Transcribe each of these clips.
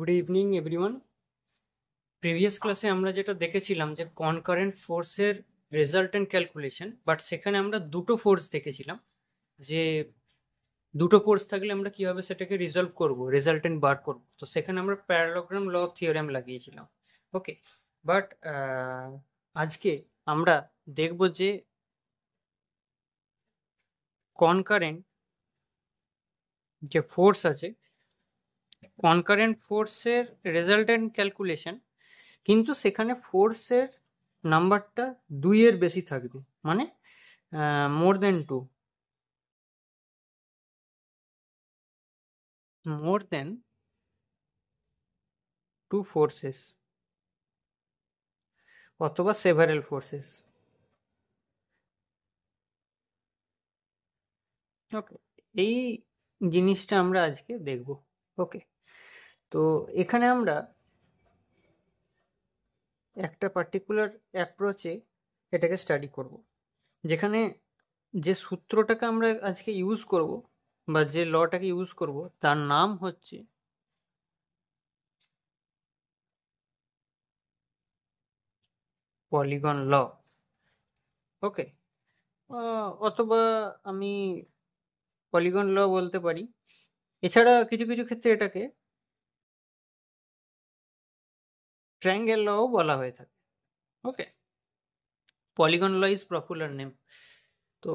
Good evening everyone. Previous ক্লাসে আমরা যেটা দেখেছিলাম যে কনকারেন্ট ফোর্সের রেজাল্টেন্ট ক্যালকুলেশন, বাট সেখানে আমরা দুটো ফোর্স দেখেছিলাম যে দুটো ফোর্স থাকলে আমরা কিভাবে সেটাকে রিজলভ করব, রেজাল্টেন্ট বার করব। তো সেখানে আমরা প্যারালোগ্রাম ল থিওরেম লাগিয়েছিলাম। ওকে, বাট আজকে আমরা দেখব যে কনকারেন্ট যে ফোর্স আছে, কনকারেন্ট ফোর্সের রেজাল্টেন্ট ক্যালকুলেশন, কিন্তু সেখানে ফোর্সের নাম্বারটা 2 এর বেশি থাকবে, মানে মোর দেন 2, মোর দেন 2 ফোর্সেস অথবা সেভারেল ফোর্সেস। ওকে, এই জিনিসটা আমরা আজকে দেখব। ওকে, তো এখানে আমরা একটা পার্টিকুলার অ্যাপ্রোচে এটাকে স্টাডি করব, যেখানে যে সূত্রটাকে আমরা আজকে ইউজ করব বা যে লটাকে ইউজ করব তার নাম হচ্ছে পলিগন ল। ওকে, অথবা আমি পলিগন ল বলতে পারি। এছাড়া কিছু কিছু ক্ষেত্রে এটাকে ট্রায়াঙ্গেল লও বলা হয়ে থাকে। Okay, polygon law is popular name. তো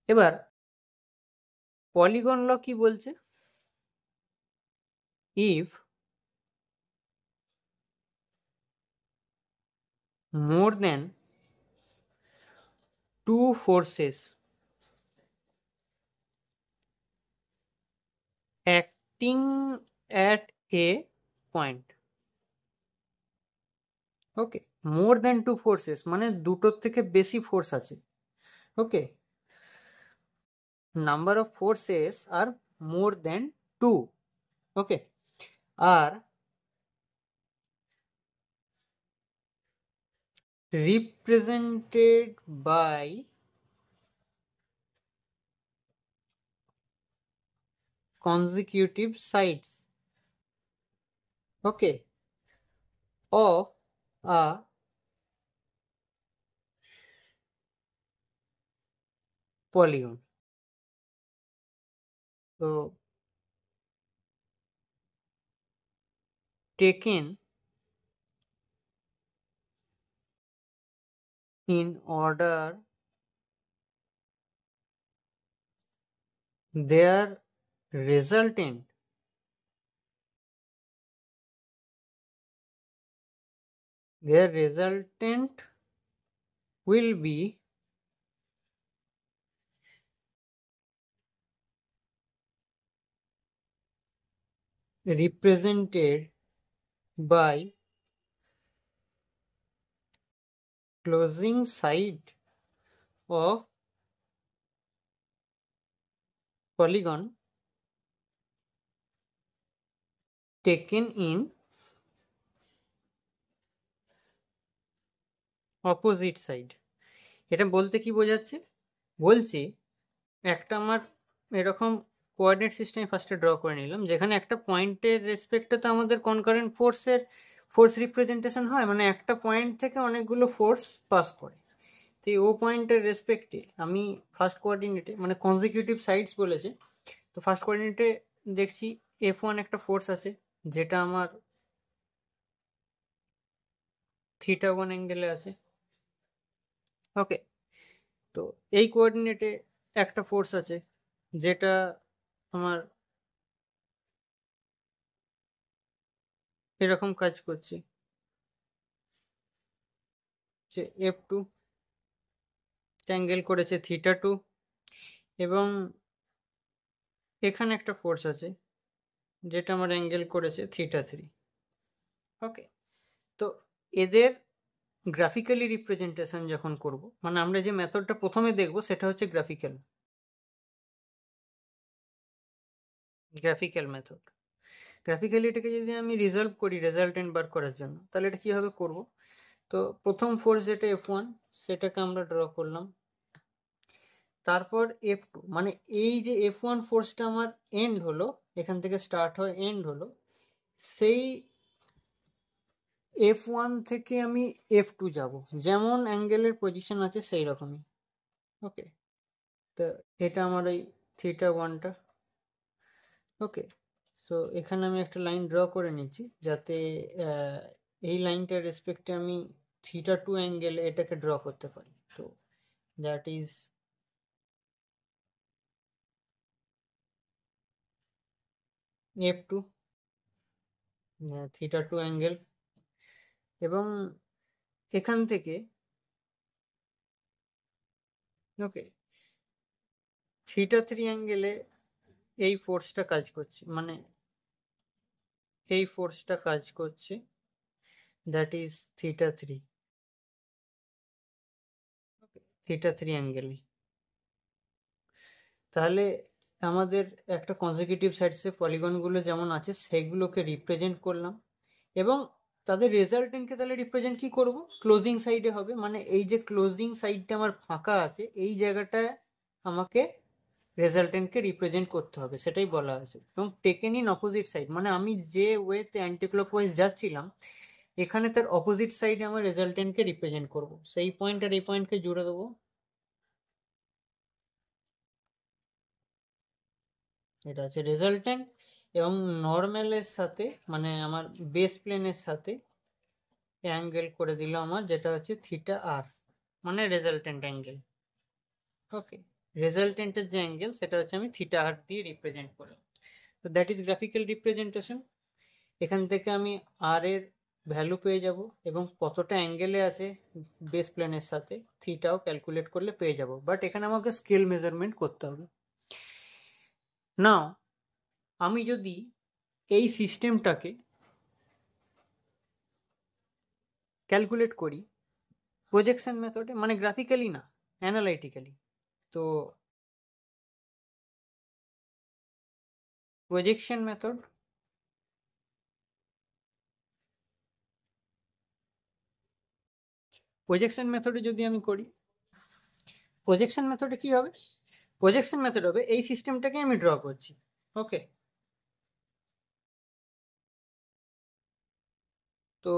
এবার পলিগন ল কি বলছে? If more than 2 forces acting at a point, okay, more than 2 forces মানে দুটোর থেকে বেশি ফোর্স আছে। Okay, number of forces are more than 2, okay, are represented by consecutive sides, okay, of a polygon. So taken in order their resultant will be represented by closing side of polygon taken in opposite side. এটা বলতে কি বোঝাচ্ছে? বলছি একটা আমার এরকম coordinate system ফার্স্টে draw করে নিলাম, যেখানে একটা পয়েন্টের রেসপেক্টে তো আমাদের কনকারেন্ট ফোর্সের ফোর্স রিপ্রেজেন্টেশন হয়, মানে একটা পয়েন্ট থেকে অনেকগুলো ফোর্স পাস করে। তো এই ও পয়েন্টের রেসপেক্টে আমি ফার্স্ট কোঅর্ডিনেটে, মানে কনজিকিউটিভ সাইডস বলেছে, তো ফার্স্ট কোঅর্ডিনেটে দেখছি F1 একটা ফোর্স আছে যেটা আমার θ1 অ্যাঙ্গেলে আছে। ওকে, তো এই কোঅর্ডিনেটে একটা ফোর্স আছে যেটা আমার এরকম কাজ করছে, যে F2 অ্যাঙ্গেল করেছে θ2, এবং এখানে একটা ফোর্স আছে যেটা আমার অ্যাঙ্গেল করেছে θ3। ওকে, তো এদের গ্রাফিক্যালি রিপ্রেজেন্টেশন যখন করব, মানে আমরা যে মেথডটা প্রথমে দেখব সেটা হচ্ছে গ্রাফিক্যাল মেথড। গ্রাফিক্যালি এটাকে যদি আমি রিজলভ করি রেজাল্টেন্ট বার করার জন্য, তাহলে এটা কিভাবে করব? তো প্রথম ফোর্স যেটা F1 সেটাকে আমরা ড্র করলাম, তারপর F2, মানে এই যে F1 ফোর্সটা আমার এন্ড হলো, এখান থেকে স্টার্ট হয় এন্ড হলো, সেই F1 থেকে আমি F2 যাব, যেমন অ্যাঙ্গেলের পজিশন আছে সেই রকমই। ওকে, তো এটা আমার ওই θ1টা। ওকে, তো এখানে আমি একটা লাইন ড্র করে নিচ্ছি, যাতে এই লাইনটার রেসপেক্টে আমি θ2 অ্যাঙ্গেলে এটাকে ড্র করতে পারি। তো দ্যাট ইজ F2, θ2 অ্যাঙ্গেল। এবং এখান থেকে ওকে θ3 অ্যাঙ্গেলে এই ফোর্সটা কাজ করছে, মানে এই ফোর্সটা কাজ করছে, দ্যাট ইজ θ3, θ3 অ্যাঙ্গেলে। তাহলে আমাদের একটা কনজিকিউটিভ সাইডসে পলিগনগুলো যেমন আছে সেগুলোকে রিপ্রেজেন্ট করলাম, এবং তাদের রেজাল্টেন্টকে তাহলে রিপ্রেজেন্ট কি করব, ক্লোজিং সাইডে হবে। মানে এই যে ক্লোজিং সাইডটা আমার ফাঁকা আছে, এই জায়গাটায় আমাকে রেজাল্টেন্টকে রিপ্রেজেন্ট করতে হবে, সেটাই বলা আছে। এবং টেকেন ইন অপোজিট সাইড, মানে আমি যে ওয়েতে অ্যান্টিক্লকওয়াইজ যাচ্ছিলাম, এখানে তার অপোজিট সাইডে আমার রেজাল্টেন্টকে রিপ্রেজেন্ট করব। সেই পয়েন্ট আর এই পয়েন্টকে জুড়ে দেবো, এটা হচ্ছে রেজাল্টেন্ট। এবং নর্মালের সাথে, মানে আমার বেস প্লেনের সাথে অ্যাঙ্গেল করে দিল আমার, যেটা হচ্ছে θr, মানে রেজাল্টেন্ট অ্যাঙ্গেল। ওকে, রেজাল্টেন্টের যে অ্যাঙ্গেল সেটা হচ্ছে আমি θr দিয়ে রিপ্রেজেন্ট করলাম। তো দ্যাট ইজ গ্রাফিক্যাল রিপ্রেজেন্টেশন। এখান থেকে আমি আর এর ভ্যালু পেয়ে যাব, এবং কতটা অ্যাঙ্গেলে আছে বেস প্লেনের সাথে থিটাও ক্যালকুলেট করলে পেয়ে যাব। বাট এখানে আমাকে স্কেল মেজারমেন্ট করতে হবে। নাও আমি যদি এই সিস্টেমটাকে ক্যালকুলেট করি প্রজেকশন মেথডে, মানে গ্রাফিক্যালি না, অ্যানালাইটিক্যালি, তো প্রজেকশন মেথড, প্রজেকশন মেথডে যদি আমি করি, প্রজেকশন মেথডে কি হবে, প্রজেকশন মেথড হবে এই সিস্টেমটাকে আমি ড্র করছি। ওকে, তো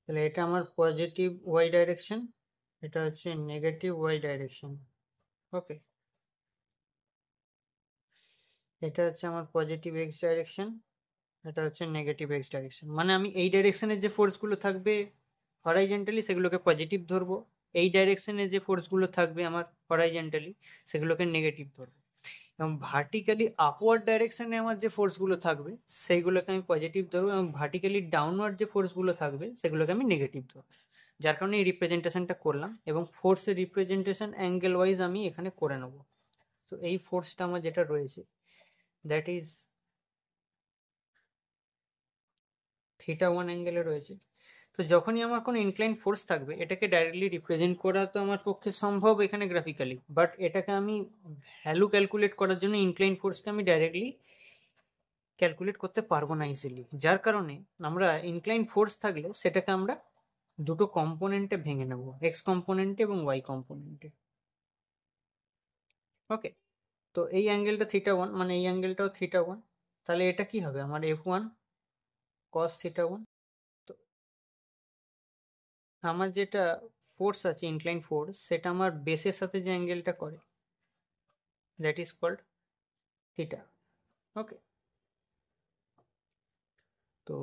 তাহলে এটা আমার পজিটিভ ওয়াই ডাইরেকশন, এটা হচ্ছে নেগেটিভ ওয়াই ডাইরেকশন। ওকে, এটা হচ্ছে আমার পজিটিভ এক্স ডাইরেকশন, এটা হচ্ছে নেগেটিভ এক্স ডাইরেকশন। মানে আমি এই ডাইরেকশনের যে ফোর্সগুলো থাকবে হরাইজেন্টালি সেগুলোকে পজিটিভ ধরবো, এই ডাইরেকশনে যে ফোর্সগুলো থাকবে আমার হরাইজেন্টালি সেগুলোকে নেগেটিভ ধরবো, এবং ভার্টিক্যালি আপওয়ার্ড ডাইরেকশনে আমার যে ফোর্সগুলো থাকবে সেইগুলোকে আমি পজিটিভ ধরবো, এবং ভার্টিক্যালি ডাউনওয়ার্ড যে ফোর্সগুলো থাকবে সেগুলোকে আমি নেগেটিভ ধরবো। যার কারণে এই রিপ্রেজেন্টেশনটা করলাম, এবং ফোর্সের রিপ্রেজেন্টেশন অ্যাঙ্গেল ওয়াইজ আমি এখানে করে নেব। তো এই ফোর্সটা আমার যেটা রয়েছে দ্যাট ইজ θ1 অ্যাঙ্গেলে রয়েছে। তো যখনই আমার কোনো ইনক্লাইন ফোর্স থাকবে এটাকে ডাইরেক্টলি রিপ্রেজেন্ট করা তো আমার পক্ষে সম্ভব এখানে গ্রাফিক্যালি, বাট এটাকে আমি ভ্যালু ক্যালকুলেট করার জন্য ইনক্লাইন ফোর্সকে আমি ডাইরেক্টলি ক্যালকুলেট করতে পারবো না ইজিলি। যার কারণে আমরা ইনক্লাইন ফোর্স থাকলে সেটাকে আমরা দুটো কম্পোনেন্টে ভেঙে নেব, এক্স কম্পোনেন্টে এবং ওয়াই কম্পোনেন্টে। ওকে, তো এই অ্যাঙ্গেলটা θ1, মানে এই অ্যাঙ্গেলটাও θ1, তাহলে এটা কি হবে আমার F1 cos θ1। তো আমার যেটা ফোর্স আছে ইনক্লাইন ফোর্স, সেটা আমার বেসের সাথে যে অ্যাঙ্গেলটা করে দ্যাট ইজ কল্ড থিটা। ওকে, তো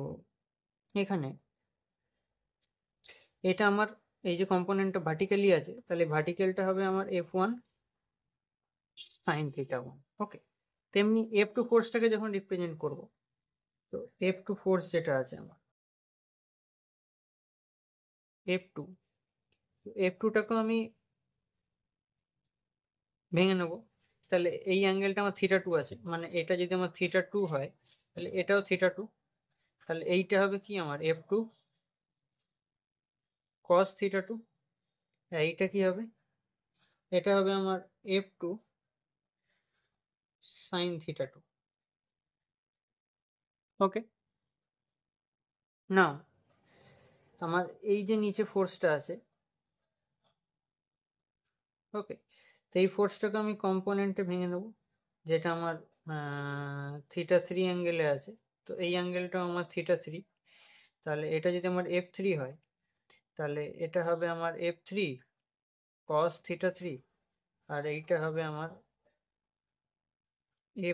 এখানে এটা আমার এই যে কম্পোনেন্টটা ভার্টিক্যালি আছে, তাহলে ভার্টিক্যালটা হবে আমার F1 sin θ1। ওকে, তেমনি F2 ফোর্সটাকে যখন রিপ্রেজেন্ট করব, তো F2 ফোর্স যেটা আছে আমার F2, F2টাকে আমি ভেঙে নেব। তাহলে এই অ্যাঙ্গেলটা আমার θ2 আছে, মানে এটা যদি আমার θ2 হয় তাহলে এটাও θ2, তাহলে এইটা হবে কি আমার F2 cos θ2, এইটা কি হবে, এটা হবে আমার F2 sin θ2। ওকে, নাও আমার এই যে নিচে ফোর্সটা আছে, ওকে, তো এই ফোর্সটাকে আমি কম্পোনেন্টে ভেঙে নেব, যেটা আমার θ3 অ্যাঙ্গেলে আছে, তো এই অ্যাঙ্গেলটাও আমার θ3, তাহলে এটা যদি আমার f3 হয় তাহলে এটা হবে আমার f3 cos θ3, আর এইটা হবে আমার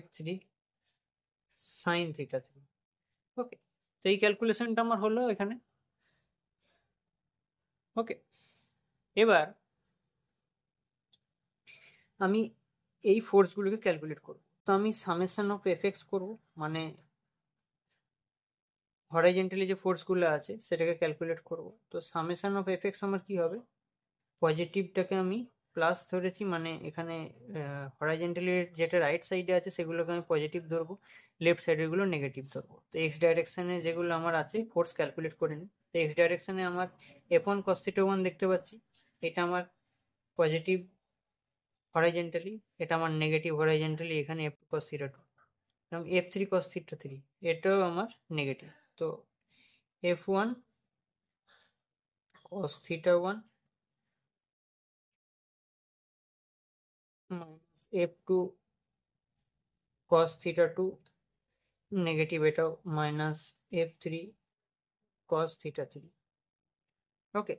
f3 sin θ3। ওকে, তো এই ক্যালকুলেশনটা আমার হলো এখানে। ওকে, এবার আমি এই ফোর্সগুলোকে ক্যালকুলেট করব। তো আমি সামেশন অফ এফএক্স করব, মানে হরাইজেন্টালি যে ফোর্সগুলো আছে সেটাকে ক্যালকুলেট করব। তো সামেশন অফ এফএক্স আমার কি হবে, পজিটিভটাকে আমি প্লাস ধরেছি, মানে এখানে হরাইজেন্টালি যেটা রাইট সাইডে আছে সেগুলোকে আমি পজিটিভ ধরবো, লেফট সাইডেরগুলো নেগেটিভ ধরবো। তো এক্স ডাইরেকশানে যেগুলো আমার আছে ফোর্স ক্যালকুলেট করে নিই। তো এক্স ডাইরেকশানে আমার F1 cos θ1 দেখতে পাচ্ছি, এটা আমার পজিটিভ হরাইজেন্টালি, এটা আমার নেগেটিভ হরাইজেন্টালি, এখানে F2 cos θ2 এবং F3 cos θ3 এটাও আমার নেগেটিভ। তো F1 cos θ1 minus F2 cos θ2 negative, এটাও মাইনাস F3 cos θ3। ওকে,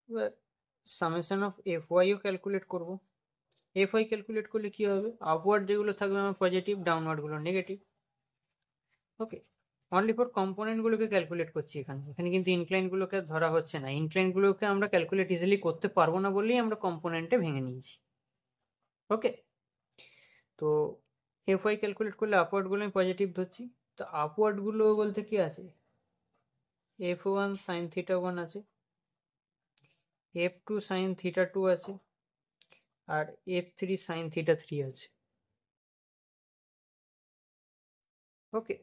এবার সামেশন অফ Fyও ক্যালকুলেট করব। Fy ক্যালকুলেট করলে কি হবে, আপওয়ার্ড যেগুলো থাকবে আমার পজিটিভ, ডাউনওয়ার্ডগুলো নেগেটিভ। ওকে, অনলি ফর কম্পোনেন্টগুলোকে ক্যালকুলেট করছি এখানে, এখানে কিন্তু ইনক্লাইনগুলোকে ধরা হচ্ছে না। ইনক্লাইনগুলোকে আমরা ক্যালকুলেট ইজিলি করতে পারবো না বলেই আমরা কম্পোনেন্টে ভেঙে নিয়েছি। ওকে, তো Fy ক্যালকুলেট করলে আপওয়ার্ডগুলো আমি পজিটিভ ধরছি। তো আপওয়ার্ডগুলো বলতে কি আছে, F1 sin θ1 আছে, F2 sin θ2 আছে, আর F3 sin θ3 আছে। ওকে,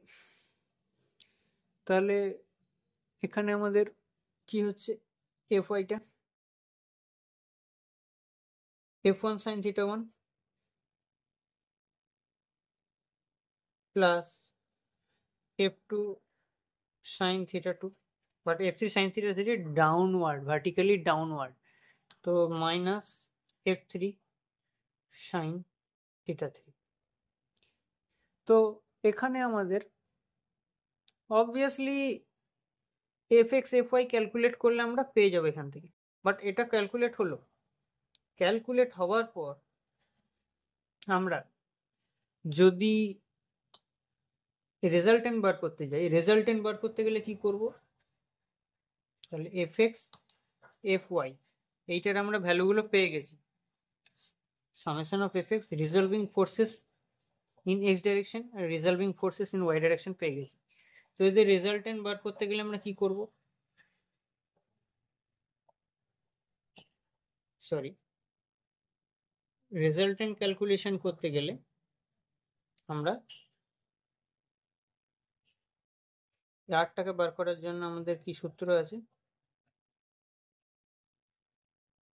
তাহলে এখানে আমাদের কি হচ্ছে, Fyটা F1 sin θ1 plus F2 sin θ2, but F3 sin θ3 downward, vertically downward, তো মাইনাস F3 sin θ3। তো এখানে আমাদের অবভিয়াসলি fx fy ক্যালকুলেট করলে আমরা পেয়ে যাবো এখান থেকে, বাট এটা ক্যালকুলেট হলো। ক্যালকুলেট হওয়ার পর আমরা যদি রেজাল্টেন্ট বার করতে যাই, রেজাল্টেন্ট বার করতে গেলে কি করব, তাহলে fx fy এইটার আমরা ভ্যালুগুলো পেয়ে গেছি, summation of fx resolving forces in x direction আর resolving forces in y direction পেয়ে গেছি। তো এদের রেজাল্টেন্ট বার করতে গেলে আমরা কি করব, সরি, রেজাল্টেন্ট ক্যালকুলেশন করতে গেলে আমরা আরটাকে বার করার জন্য আমাদের কি সূত্র আছে,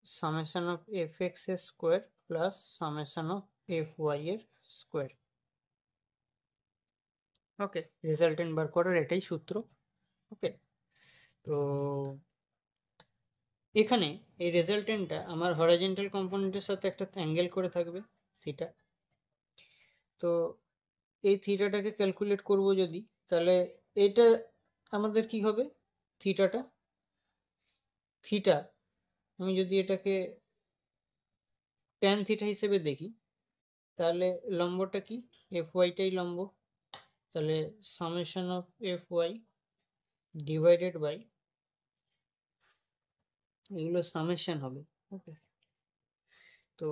সামেশন অফ fx এর square plus summation of fy এর স্কোয়ার। ওকে, রেজাল্টেন্ট বার করার এটাই সূত্র। ওকে, তো এখানে এই রেজাল্টেন্টটা আমার হরাইজন্টাল কম্পোনেন্টের সাথে একটা অ্যাঙ্গেল করে থাকবে থিটা। তো এই থিটাটাকে ক্যালকুলেট করব যদি, তাহলে এটা আমাদের কি হবে, থিটাটা, থিটা আমি যদি এটাকে ট্যান থিটা হিসেবে দেখি তাহলে লম্বটা কি, এফ ওয়াইটাই লম্ব, তাহলে summation of F Y divided by, এগুলো সামেশন হবে। ওকে, তো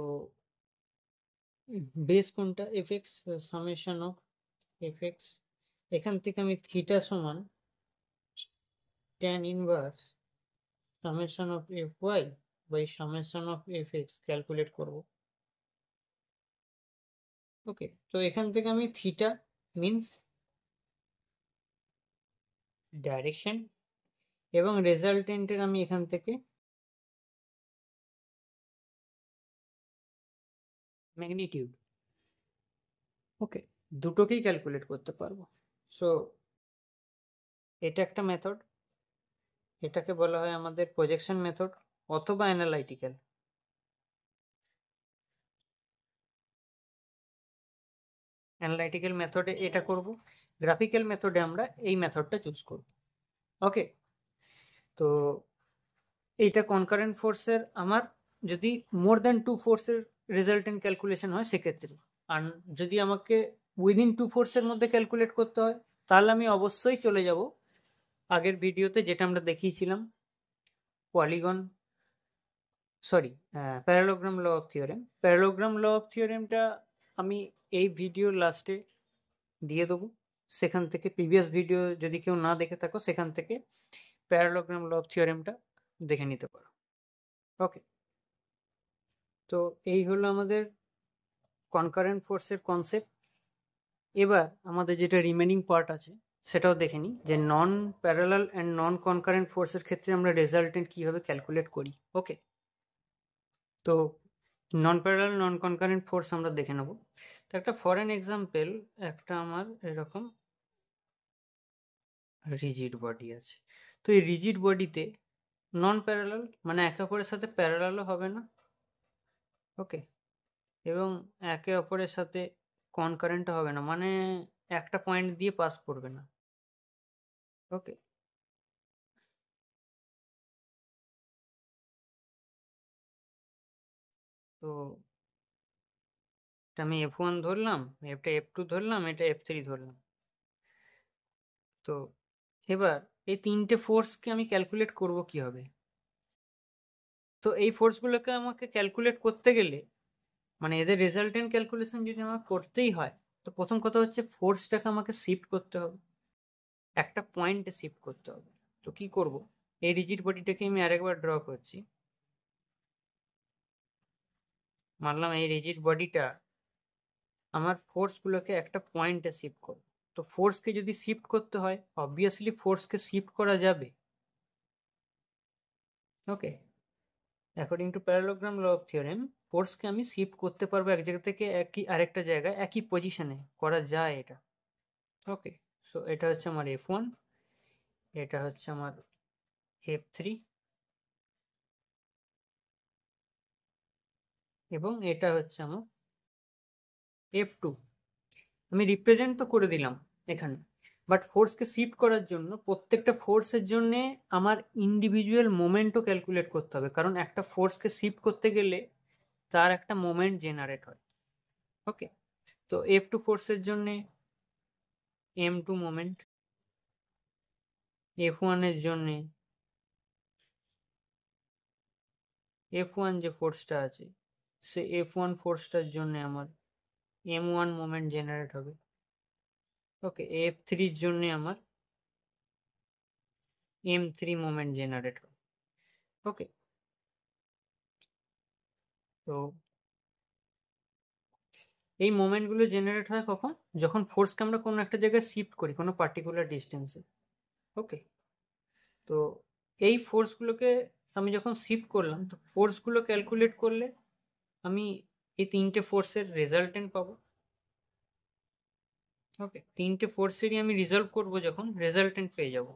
বেস কোনটা, F X, summation of F X, এখান থেকে আমি থিটা সমান tan inverse summation of F Y by summation of F X calculate করব। ওকে, তো এখান থেকে আমি থিটা মিন্স ডাইরেকশন এবং রেজাল্টেন্টের আমি এখান থেকে ম্যাগনিটিউড, ওকে, দুটোকেই ক্যালকুলেট করতে পারবো। সো এটা একটা মেথড, এটাকে বলা হয় আমাদের প্রজেকশন মেথড অথবা অ্যানালাইটিক্যাল। অ্যানালাইটিক্যাল মেথডে এটা করব, গ্রাফিক্যাল মেথডে আমরা এই মেথডটা চুজ করব। ওকে, তো এইটা কনকারেন্ট ফোর্সের আমার যদি মোর দ্যান 2 ফোর্সের রেজাল্টেন্ট ক্যালকুলেশন হয় সেক্ষেত্রে, আর যদি আমাকে উইদিন 2 ফোর্সের মধ্যে ক্যালকুলেট করতে হয় তাহলে আমি অবশ্যই চলে যাব আগের ভিডিওতে যেটা আমরা দেখিয়েছিলাম, polygon parallelogram law of theorem. Parallelogram law of থিওরেমটা আমি এই ভিডিওর লাস্টে দিয়ে দেবো, সেখান থেকে প্রিভিয়াস ভিডিও যদি কেউ না দেখে থাকো সেখান থেকে প্যারালোগ্রাম ল অফ থিওরেমটা দেখে নিতে পারো। ওকে, তো এই হলো আমাদের কনকারেন্ট ফোর্সের কনসেপ্ট। এবার আমাদের যেটা রিমেনিং পার্ট আছে সেটাও দেখে নিই, যে নন প্যারালাল অ্যান্ড নন কনকারেন্ট ফোর্সের ক্ষেত্রে আমরা রেজাল্টেন্ট কীভাবে ক্যালকুলেট করি। ওকে, তো নন প্যারালাল নন কনকারেন্ট ফোর্স আমরা দেখে নেব। তো একটা ফর অ্যান এক্সাম্পল, একটা আমার এরকম রিজিড বডি আছে, তো এই রিজিড বডিতে নন প্যারালাল মানে একে অপরের সাথে প্যারালালও হবে না, ওকে, এবং একে অপরের সাথে কনকারেন্টও হবে না, মানে একটা পয়েন্ট দিয়ে পাস করবে না। ওকে, তো এটা আমি F1 ধরলাম, এটা F2 ধরলাম, এটা F3 ধরলাম। তো এবার এই তিনটে ফোর্সকে আমি ক্যালকুলেট করব কিভাবে? তো এই ফোর্সগুলোকে আমাকে ক্যালকুলেট করতে গেলে, মানে এদের রেজাল্টেন্ট ক্যালকুলেশন যদি আমাকে করতেই হয়, তো প্রথম কথা হচ্ছে ফোর্সটাকে আমাকে শিফট করতে হবে, একটা পয়েন্টে শিফট করতে হবে। তো কি করব, এই রিজিড বডিটাকে আমি আরেকবার ড্র করছি। মানলাম এই রিজিড বডিটা আমার ফোর্সগুলোকে একটা পয়েন্টে শিফট করব। তো ফোর্সকে যদি শিফট করতে হয়, অবভিয়াসলি ফোর্সকে শিফট করা যাবে। Okay, according to parallelogram law of theorem ফোর্সকে আমি শিফট করতে পারবো এক জায়গা থেকে আরেকটা জায়গায়, একই পজিশনে করা যায় এটা। ওকে, সো এটা হচ্ছে আমার F1, এটা হচ্ছে আমার F3, এবং এটা হচ্ছে আমার F2। আমি রিপ্রেজেন্ট তো করে দিলাম এখানে, বাট ফোর্সকে শিফট করার জন্য প্রত্যেকটা ফোর্সের জন্য আমার ইন্ডিভিজুয়াল মোমেন্টও ক্যালকুলেট করতে হবে, কারণ একটা ফোর্সকে শিফট করতে গেলে তার একটা মোমেন্ট জেনারেট হয়। ওকে, তো F2 ফোর্সের জন্য M2 মোমেন্ট, F1 এর জন্য F1 যে ফোর্সটা আছে সে F1 ফোর্সটার জন্য আমার M1 মোমেন্ট জেনারেট হবে। ওকে, F3 এর জন্য আমার M3 মোমেন্ট জেনারেট হবে। ওকে, তো এই মোমেন্টগুলো জেনারেট হয় কখন, যখন ফোর্সকে আমরা কোনো একটা জায়গায় শিফট করি কোনো পার্টিকুলার ডিস্টেন্সে। ওকে, তো এই ফোর্সগুলোকে আমি যখন শিফট করলাম, তো ফোর্সগুলো ক্যালকুলেট করলে আমি এই তিনটে ফোর্সের রেজাল্টেন্ট পাবো। ওকে, তিনটে ফোর্সেরই আমি রিজলভ করব, যখন রেজাল্টেন্ট পেয়ে যাব।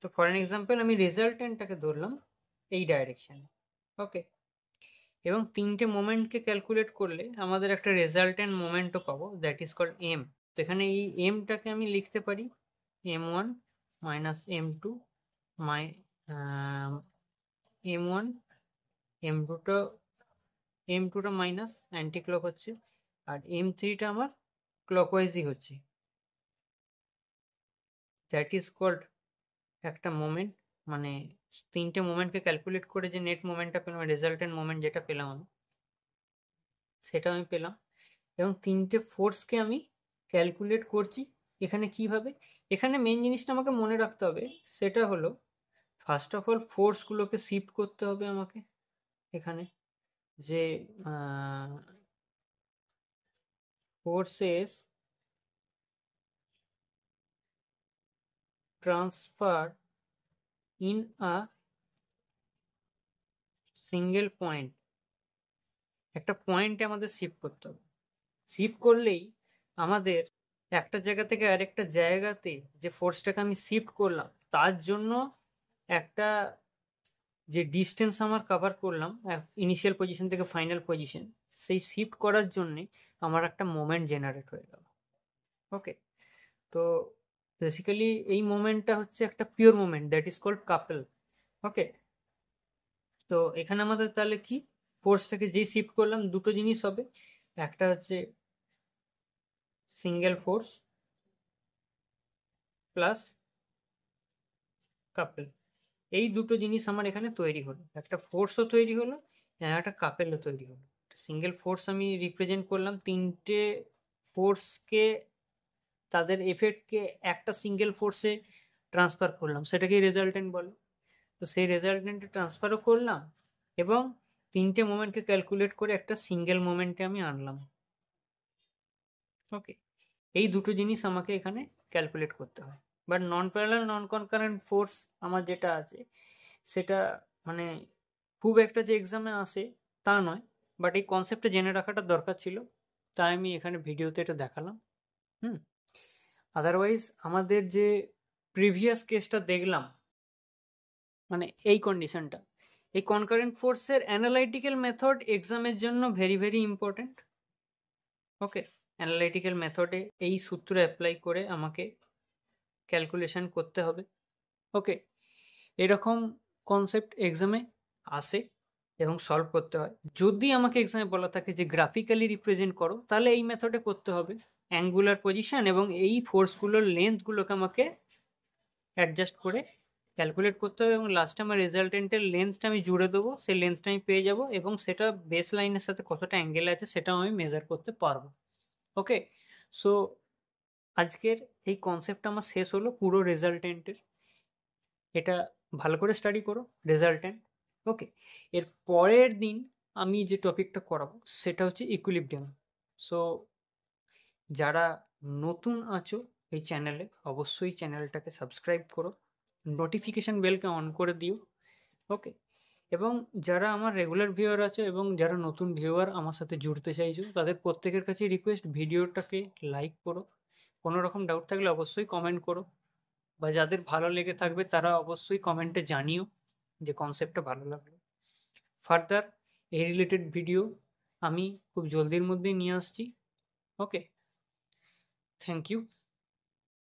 তো ফর অ্যান এক্সাম্পল আমি রেজাল্টেন্টটাকে ধরলাম এই ডাইরেকশানে। ওকে, এবং তিনটে মোমেন্টকে ক্যালকুলেট করলে আমাদের একটা রেজাল্টেন্ট মোমেন্টও পাবো, দ্যাট ইজ কল্ড এম। তো এখানে এই এমটাকে আমি লিখতে পারি M1 মাইনাস M2 মাই M1, M2টা মাইনাস অ্যান্টি ক্লক হচ্ছে, আর M3টা আমার ক্লকওয়াইজই হচ্ছে, দ্যাট ইজ কল্ড একটা মোমেন্ট। মানে তিনটে মোমেন্টকে ক্যালকুলেট করে যে নেট মোমেন্টটা পেলাম, রেজাল্টেন্ট মোমেন্ট যেটা পেলাম আমি, সেটা আমি পেলাম। এবং তিনটে ফোর্সকে আমি ক্যালকুলেট করছি এখানে কিভাবে। এখানে মেন জিনিসটা আমাকে মনে রাখতে হবে, সেটা হলো ফার্স্ট অফ অল ফোর্সগুলোকে শিফট করতে হবে আমাকে এখানে, যে forces transfer in a single point, একটা পয়েন্টে আমাদের শিফট করতে হবে। শিফট করলেই আমাদের একটা জায়গা থেকে আরেকটা জায়গাতে যে ফোর্সটাকে আমি শিফট করলাম তার জন্য একটা যে ডিস্টেন্স আমার কভার করলাম ইনিশিয়াল পজিশন থেকে ফাইনাল পজিশন, সেই শিফট করার জন্যে আমার একটা মোমেন্ট জেনারেট হয়ে গেল। ওকে, তো বেসিক্যালি এই মোমেন্টটা হচ্ছে একটা pure moment, that is called couple. Okay, তো এখানে আমাদের তাহলে কি, ফোর্সটাকে যেই শিফট করলাম দুটো জিনিস হবে, একটা হচ্ছে সিঙ্গেল ফোর্স প্লাস কাপল, এই দুটো জিনিস আমার এখানে তৈরি হলো, একটা ফোর্সও তৈরি হলো, একটা কাপেলও তৈরি হলো। সিঙ্গেল ফোর্স আমি রিপ্রেজেন্ট করলাম, তিনটে ফোর্সকে, তাদের এফেক্টকে একটা সিঙ্গেল ফোর্সে ট্রান্সফার করলাম, সেটাকেই রেজাল্টেন্ট বলে। তো সেই রেজাল্টেন্টে ট্রান্সফারও করলাম এবং তিনটে মোমেন্টকে ক্যালকুলেট করে একটা সিঙ্গেল মোমেন্টে আমি আনলাম। ওকে, এই দুটো জিনিস আমাকে এখানে ক্যালকুলেট করতে হয়। But non parallel non concurrent force আমার যেটা আছে সেটা মানে খুব একটা যে এক্সামে আসে তা নয়, বাট এই কনসেপ্টটা জেনে রাখাটা দরকার ছিল, তাই আমি এখানে ভিডিওতে এটা দেখালাম। আদারওয়াইজ আমাদের যে প্রিভিয়াস কেসটা দেখলাম, মানে এই কন্ডিশনটা, এই কনকারেন্ট ফোর্সের অ্যানালাইটিক্যাল মেথড এক্সামের জন্য ভেরি ভেরি ইম্পর্টেন্ট। ওকে, অ্যানালাইটিক্যাল মেথডে এই সূত্র অ্যাপ্লাই করে আমাকে ক্যালকুলেশন করতে হবে। ওকে, এরকম কনসেপ্ট এক্সামে আসে এবং সলভ করতে হয়। যদি আমাকে এক্সামে বলা থাকে যে গ্রাফিক্যালি রিপ্রেজেন্ট করো, তাহলে এই মেথডে করতে হবে, অ্যাঙ্গুলার পজিশন এবং এই ফোর্সগুলোর লেন্থগুলোকে আমাকে অ্যাডজাস্ট করে ক্যালকুলেট করতে হবে, এবং লাস্টে আমার রেজাল্টেন্টের লেন্থটা আমি জুড়ে দেবো, সেই লেন্থটা আমি পেয়ে যাব এবং সেটা বেস লাইনের সাথে কতটা অ্যাঙ্গেল আছে সেটাও আমি মেজার করতে পারবো। ওকে, সো আজকের এই কনসেপ্টটা আমার শেষ হলো পুরো রেজাল্টেন্টের। এটা ভালো করে স্টাডি করো রেজাল্টেন্ট। ওকে, এর পরের দিন আমি যে টপিকটা করাবো সেটা হচ্ছে ইকুইলিব্রিয়াম। সো যারা নতুন আছো এই চ্যানেলে, অবশ্যই চ্যানেলটাকে সাবস্ক্রাইব করো, নোটিফিকেশান বেলকে অন করে দিও। ওকে, এবং যারা আমার রেগুলার ভিউয়ার আছো এবং যারা নতুন ভিউয়ার আমার সাথে জুড়তে চাইছো, তাদের প্রত্যেকের কাছে রিকোয়েস্ট, ভিডিওটাকে লাইক করো, কোনো রকম ডাউট থাকলে অবশ্যই কমেন্ট করো, বা যাদের ভালো লেগে থাকবে তারা অবশ্যই কমেন্টে জানিও যে কনসেপ্টটা ভালো লাগলো। ফার্দার এই রিলেটেড ভিডিও আমি খুব জলদির মধ্যেই নিয়ে আসছি। ওকে, থ্যাংক ইউ।